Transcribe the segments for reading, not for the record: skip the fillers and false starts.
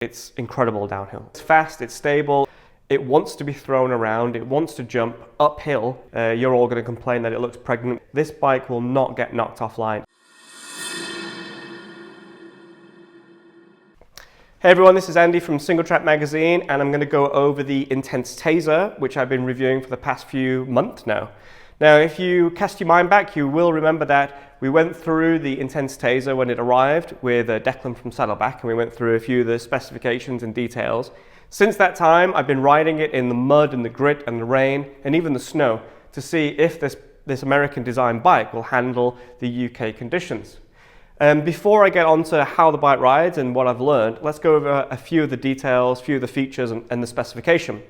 It's incredible downhill. It's fast, it's stable, it wants to be thrown around, it wants to jump uphill. You're all going to complain that it looks pregnant. This bike will not get knocked offline. Hey everyone, this is Andy from Singletrack magazine, and I'm going to go over the Intense Tazer, which I've been reviewing for the past few months now. Now, if you cast your mind back, you will remember that we went through the Intense Tazer when it arrived with Declan from Saddleback, and we went through a few of the specifications and details. Since that time, I've been riding it in the mud and the grit and the rain and even the snow to see if this American design bike will handle the UK conditions. Before I get on to how the bike rides and what I've learned, let's go over a few of the details, a few of the features and the specification.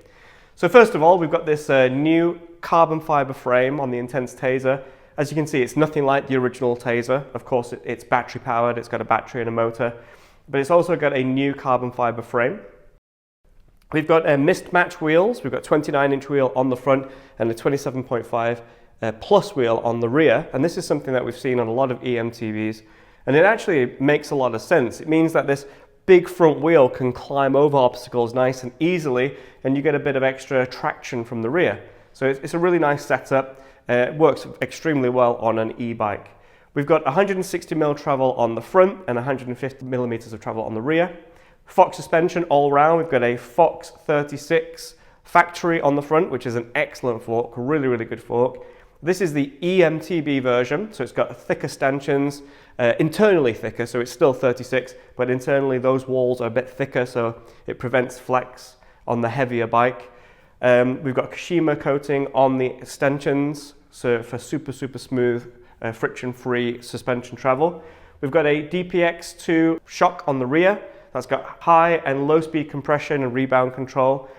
So first of all, we've got this new carbon fiber frame on the Intense Tazer. As you can see, it's nothing like the original Tazer. Of course, it's battery powered, it's got a battery and a motor, but it's also got a new carbon fiber frame. We've got mismatch wheels. We've got 29-inch wheel on the front and a 27.5 plus wheel on the rear. And this is something that we've seen on a lot of e-MTBs. And it actually makes a lot of sense. It means that this big front wheel can climb over obstacles nice and easily, and you get a bit of extra traction from the rear. So it's a really nice setup. It works extremely well on an e-bike. We've got 160mm travel on the front and 150mm of travel on the rear. Fox suspension all round. We've got a Fox 36 factory on the front, which is an excellent fork, really, really good fork. This is the e-MTB version, so it's got thicker stanchions, internally thicker, so it's still 36, but internally those walls are a bit thicker, so it prevents flex on the heavier bike. We've got Kashima coating on the stanchions, so for super, super smooth, friction-free suspension travel. We've got a DPX2 shock on the rear. That's got high and low speed compression and rebound control.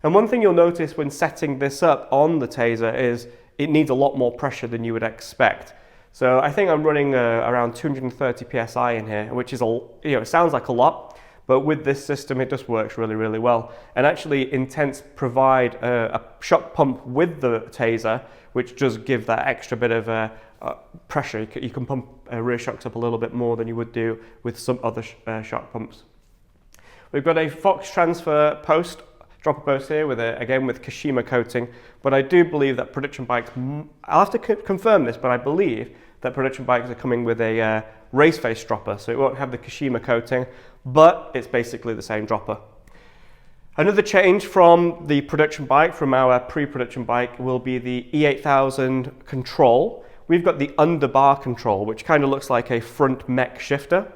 And one thing you'll notice when setting this up on the Tazer is it needs a lot more pressure than you would expect. So I think I'm running around 230 PSI in here, which is, it sounds like a lot, but with this system it just works really, really well. And actually Intense provide a shock pump with the Tazer, which does give that extra bit of pressure. You can pump rear shocks up a little bit more than you would do with some other shock pumps. We've got a Fox transfer post, dropper post here again with Kashima coating, but I do believe that production bikes, I'll have to confirm this, but I believe that production bikes are coming with a race face dropper, so it won't have the Kashima coating, but it's basically the same dropper. Another change from the production bike, from our pre-production bike, will be the E8000 control. We've got the underbar control, which kind of looks like a front mech shifter.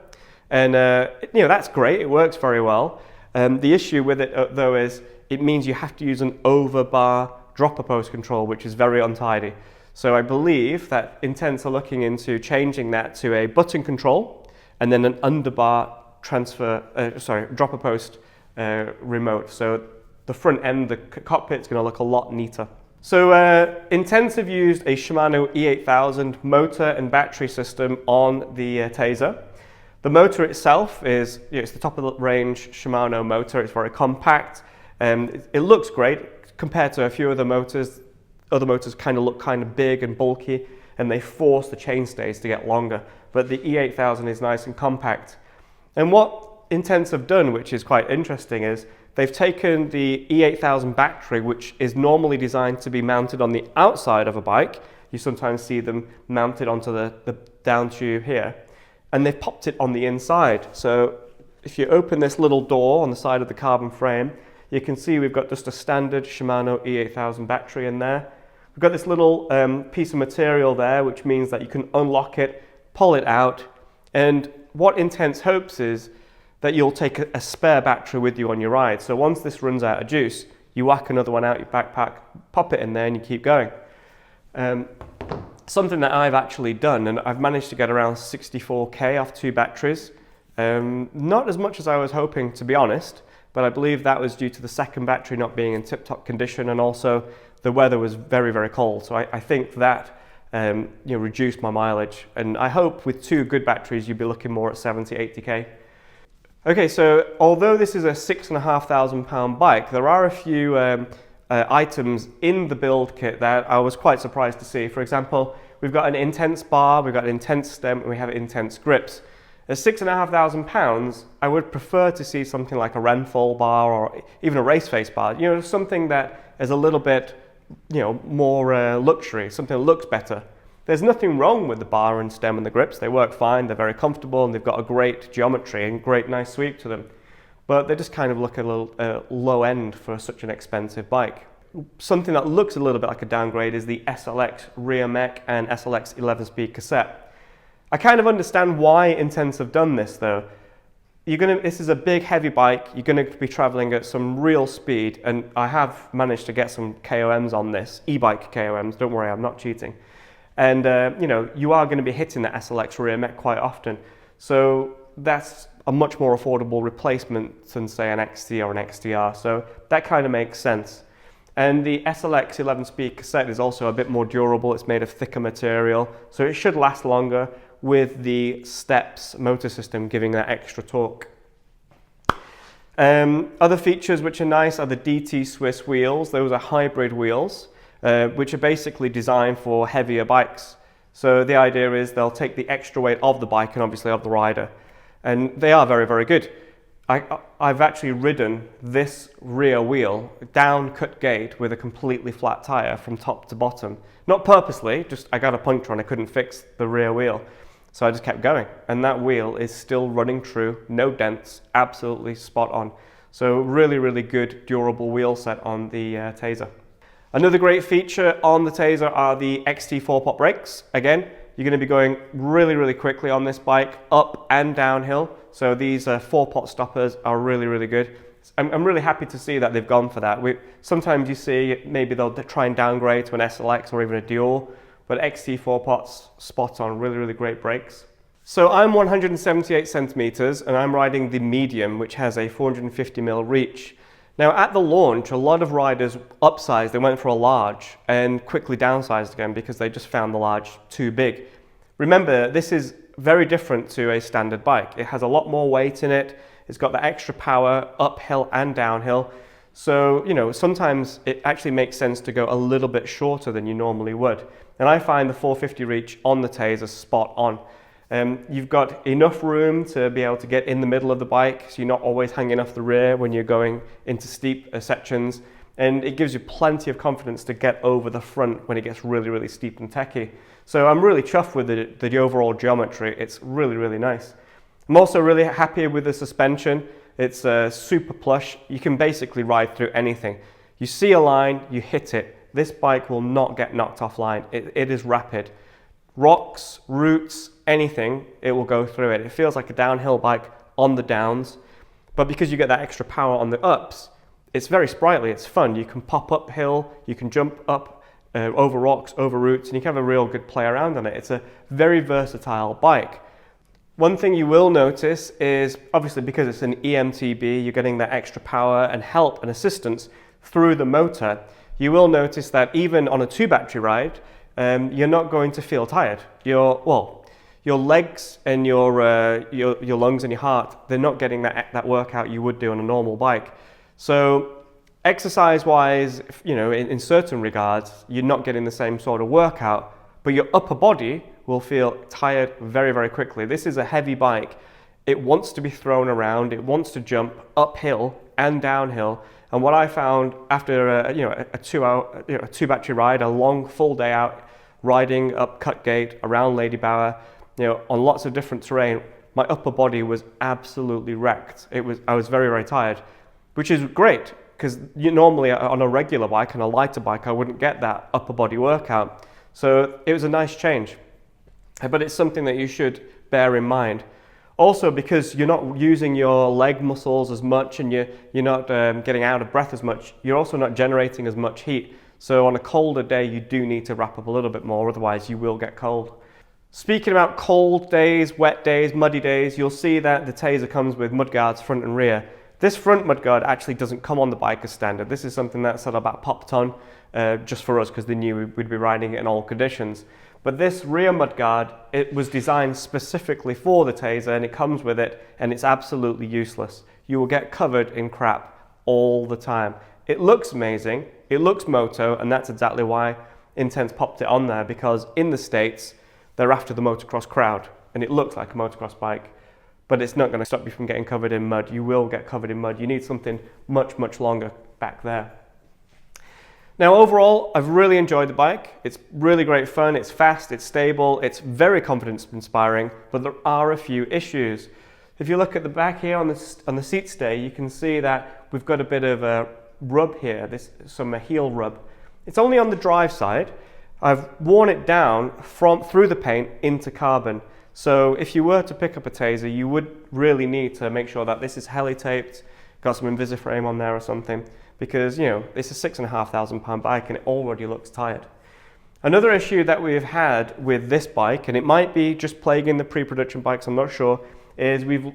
And that's great, it works very well. The issue with it though is it means you have to use an overbar dropper post control, which is very untidy. So I believe that Intense are looking into changing that to a button control and then an underbar dropper post remote. So the front end, the cockpit's going to look a lot neater. So Intense have used a Shimano E8000 motor and battery system on the Tazer. The motor itself is, it's the top of the range Shimano motor. It's very compact. It looks great compared to a few other motors. Other motors kind of look kind of big and bulky, and they force the chainstays to get longer. But the E8000 is nice and compact. And what Intense have done, which is quite interesting, is they've taken the E8000 battery, which is normally designed to be mounted on the outside of a bike. You sometimes see them mounted onto the down tube here. And they've popped it on the inside. So if you open this little door on the side of the carbon frame, you can see we've got just a standard Shimano E8000 battery in there. We've got this little piece of material there, which means that you can unlock it, pull it out, and what Intense hopes is that you'll take a spare battery with you on your ride. So once this runs out of juice, you whack another one out your backpack, pop it in there, and you keep going. Something that I've actually done, and I've managed to get around 64k off 2 batteries. Not as much as I was hoping, to be honest, but I believe that was due to the second battery not being in tip-top condition, and also the weather was very, very cold. So I think that reduced my mileage, and I hope with 2 good batteries you'd be looking more at 70, 80k. Okay, so although this is a £6,500 bike, there are a few items in the build kit that I was quite surprised to see. For example, we've got an Intense bar, we've got an Intense stem, and we have Intense grips. At £6,500, I would prefer to see something like a Renthal bar or even a race face bar. You know, something that is a little bit, you know, more luxury, something that looks better. There's nothing wrong with the bar and stem and the grips. They work fine, they're very comfortable, and they've got a great geometry and great nice sweep to them. But they just kind of look a little low end for such an expensive bike. Something that looks a little bit like a downgrade is the SLX rear mech and SLX 11-speed cassette. I kind of understand why Intense have done this though. This is a big heavy bike, you're going to be traveling at some real speed, and I have managed to get some KOMs on this, e-bike KOMs, don't worry, I'm not cheating. And you know, you are going to be hitting the SLX rear mech quite often. So that's a much more affordable replacement than say an XT or an XTR. So that kind of makes sense. And the SLX 11-speed cassette is also a bit more durable. It's made of thicker material, so it should last longer with the Steps motor system giving that extra torque. Other features which are nice are the DT Swiss wheels. Those are hybrid wheels, which are basically designed for heavier bikes. So the idea is they'll take the extra weight of the bike and obviously of the rider. And they are very, very good. I've actually ridden this rear wheel down cut gate with a completely flat tyre from top to bottom. Not purposely, just I got a puncture and I couldn't fix the rear wheel. So I just kept going. And that wheel is still running true, no dents, absolutely spot on. So really, really good durable wheel set on the Tazer. Another great feature on the Tazer are the XT 4-pot brakes. Again, you're going to be going really, really quickly on this bike, up and downhill. So these 4-pot stoppers are really, really good. I'm really happy to see that they've gone for that. Sometimes you see maybe they'll try and downgrade to an SLX or even a Dual, but XT 4-pots spot on, really, really great brakes. So I'm 178 centimeters and I'm riding the medium, which has a 450mm reach. Now at the launch, a lot of riders upsized, they went for a large and quickly downsized again because they just found the large too big. Remember, this is very different to a standard bike. It has a lot more weight in it. It's got the extra power uphill and downhill. So, you know, sometimes it actually makes sense to go a little bit shorter than you normally would. And I find the 450 reach on the Tazer spot on. You've got enough room to be able to get in the middle of the bike, so you're not always hanging off the rear when you're going into steep sections. And it gives you plenty of confidence to get over the front when it gets really, really steep and techy. So I'm really chuffed with the overall geometry. It's really, really nice. I'm also really happy with the suspension. It's super plush. You can basically ride through anything. You see a line, you hit it. This bike will not get knocked offline. It is rapid. Rocks, roots, anything, it will go through it. It feels like a downhill bike on the downs, but because you get that extra power on the ups, it's very sprightly, it's fun. You can pop uphill, you can jump up over rocks, over roots, and you can have a real good play around on it. It's a very versatile bike. One thing you will notice is, obviously because it's an e-MTB, you're getting that extra power and help and assistance through the motor. You will notice that even on a 2-battery ride, you're not going to feel tired. Your legs and your lungs and your heart, they're not getting that workout you would do on a normal bike. So exercise-wise, you know, in certain regards, you're not getting the same sort of workout, but your upper body will feel tired very, very quickly. This is a heavy bike. It wants to be thrown around. It wants to jump uphill and downhill. And what I found after a 2-battery ride, a long full day out riding up Cutgate, around Lady Bower, you know, on lots of different terrain, my upper body was absolutely wrecked. I was very, very tired, which is great because normally on a regular bike, on a lighter bike, I wouldn't get that upper body workout. So it was a nice change, but it's something that you should bear in mind. Also, because you're not using your leg muscles as much and you're not getting out of breath as much, you're also not generating as much heat. So on a colder day, you do need to wrap up a little bit more, otherwise you will get cold. Speaking about cold days, wet days, muddy days, you'll see that the Tazer comes with mudguards front and rear. This front mudguard actually doesn't come on the bike as standard. This is something that sort of about popped on just for us because they knew we'd be riding it in all conditions. But this rear mudguard, it was designed specifically for the Tazer and it comes with it and it's absolutely useless. You will get covered in crap all the time. It looks amazing, it looks moto, and that's exactly why Intense popped it on there, because in the States, they're after the motocross crowd and it looks like a motocross bike. but it's not going to stop you from getting covered in mud. You will get covered in mud. You need something much, much longer back there. Now overall, I've really enjoyed the bike. It's really great fun, it's fast, it's stable, it's very confidence inspiring, but there are a few issues. If you look at the back here on the seat stay, you can see that we've got a bit of a rub here, some heel rub. It's only on the drive side. I've worn it down through the paint into carbon. So if you were to pick up a Tazer, you would really need to make sure that this is heli-taped, got some Invisiframe on there or something, because it's a £6,500 bike and it already looks tired. Another issue that we've had with this bike, and it might be just plaguing the pre-production bikes, I'm not sure, is we've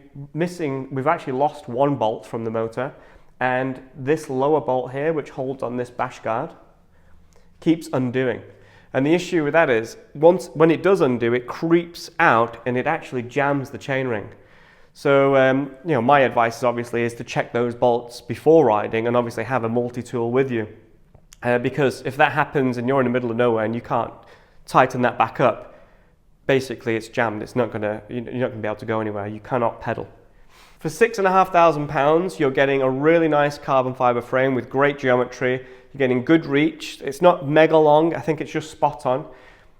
actually lost one bolt from the motor, and this lower bolt here, which holds on this bash guard, keeps undoing. And the issue with that is, when it does undo, it creeps out and it actually jams the chainring. So, my advice obviously is to check those bolts before riding and obviously have a multi-tool with you. Because if that happens and you're in the middle of nowhere and you can't tighten that back up, basically it's jammed. You're not going to be able to go anywhere. You cannot pedal. For £6,500, you're getting a really nice carbon fiber frame with great geometry. You're getting good reach. It's not mega long. I think it's just spot on.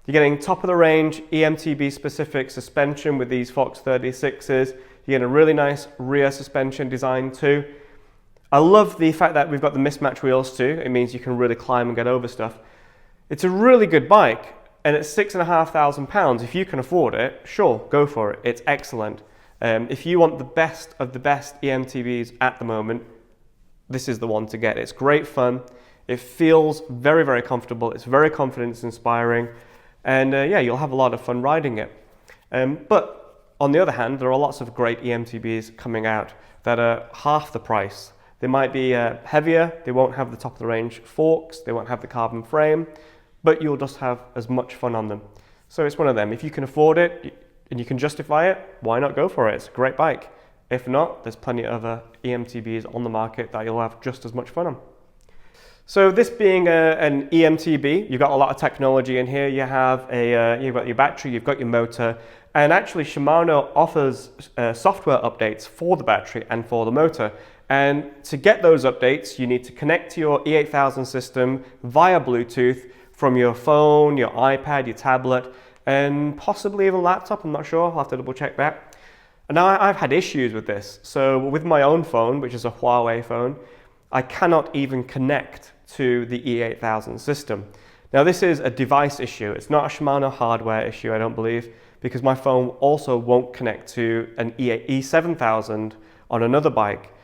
You're getting top of the range e-MTB specific suspension with these Fox 36s. You're getting a really nice rear suspension design too. I love the fact that we've got the mismatch wheels too. It means you can really climb and get over stuff. It's a really good bike, and at £6,500, if you can afford it, sure, go for it. It's excellent. If you want the best of the best e-MTBs at the moment, this is the one to get. It's great fun. It feels very, very comfortable. It's very confidence inspiring, and you'll have a lot of fun riding it. But on the other hand, there are lots of great e-MTBs coming out that are half the price. They might be heavier, they won't have the top of the range forks, they won't have the carbon frame, but you'll just have as much fun on them. So it's one of them. If you can afford it and you can justify it, why not go for it? It's a great bike. If not, there's plenty of other e-MTBs on the market that you'll have just as much fun on. So this being an e-MTB, you've got a lot of technology in here. You have you've got your battery, you've got your motor, and actually Shimano offers software updates for the battery and for the motor. And to get those updates, you need to connect to your E8000 system via Bluetooth from your phone, your iPad, your tablet, and possibly even laptop. I'm not sure, I'll have to double check that. And now I've had issues with this. So with my own phone, which is a Huawei phone, I cannot even connect to the E8000 system. Now this is a device issue. It's not a Shimano hardware issue, I don't believe, because my phone also won't connect to an E7000 on another bike.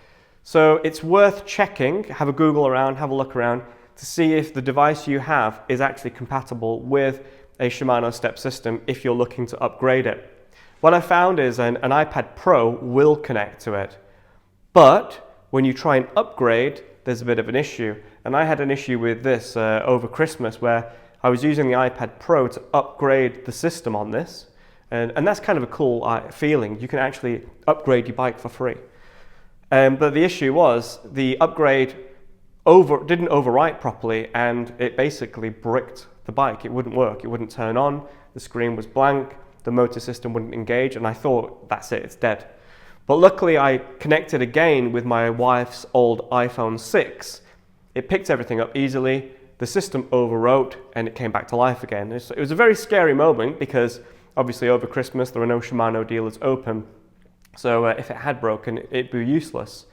So it's worth checking, have a Google around, have a look around to see if the device you have is actually compatible with a Shimano step system if you're looking to upgrade it. What I found is an iPad Pro will connect to it, but when you try and upgrade, there's a bit of an issue. And I had an issue with this over Christmas where I was using the iPad Pro to upgrade the system on this. And that's kind of a cool feeling. You can actually upgrade your bike for free. But the issue was the upgrade didn't overwrite properly, and it basically bricked the bike. It wouldn't work. It wouldn't turn on. The screen was blank. The motor system wouldn't engage. And I thought, that's it, it's dead. But luckily I connected again with my wife's old iPhone 6. It picked everything up easily, the system overwrote, and it came back to life again. It was a very scary moment because obviously over Christmas there were no Shimano dealers open. So if it had broken, it'd be useless.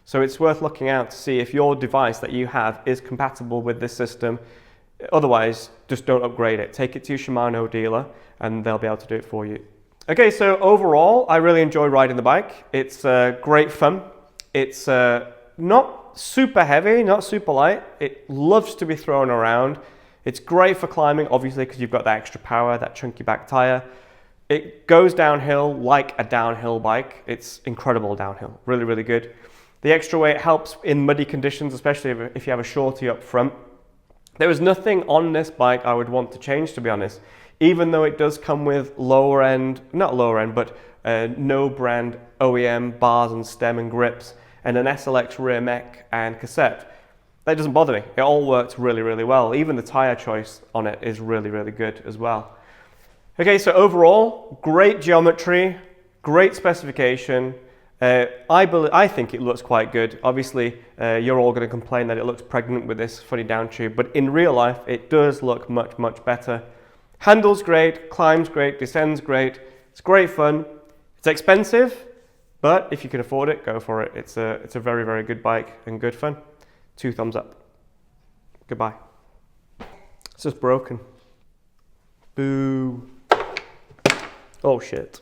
So it's worth looking out to see if your device that you have is compatible with this system. Otherwise, just don't upgrade it. Take it to your Shimano dealer and they'll be able to do it for you. Okay, so overall, I really enjoy riding the bike. It's great fun. It's not super heavy, not super light. It loves to be thrown around. It's great for climbing, obviously, because you've got that extra power, that chunky back tire. It goes downhill like a downhill bike. It's incredible downhill, really, really good. The extra weight helps in muddy conditions, especially if you have a shorty up front. There was nothing on this bike I would want to change, to be honest. Even though it does come with lower end, not lower end, but no brand OEM bars and stem and grips and an SLX rear mech and cassette. That doesn't bother me. It all works really, really well. Even the tire choice on it is really, really good as well. Okay, so overall, great geometry, Great specification. I think it looks quite good. Obviously, you're all going to complain that it looks pregnant with this funny down tube, but in real life, it does look much, much better. Handles great, climbs great, descends great. It's great fun. It's expensive, but if you can afford it, go for it. It's a very, very good bike and good fun. 2 thumbs up. Goodbye. It's just broken. Boo. Oh shit.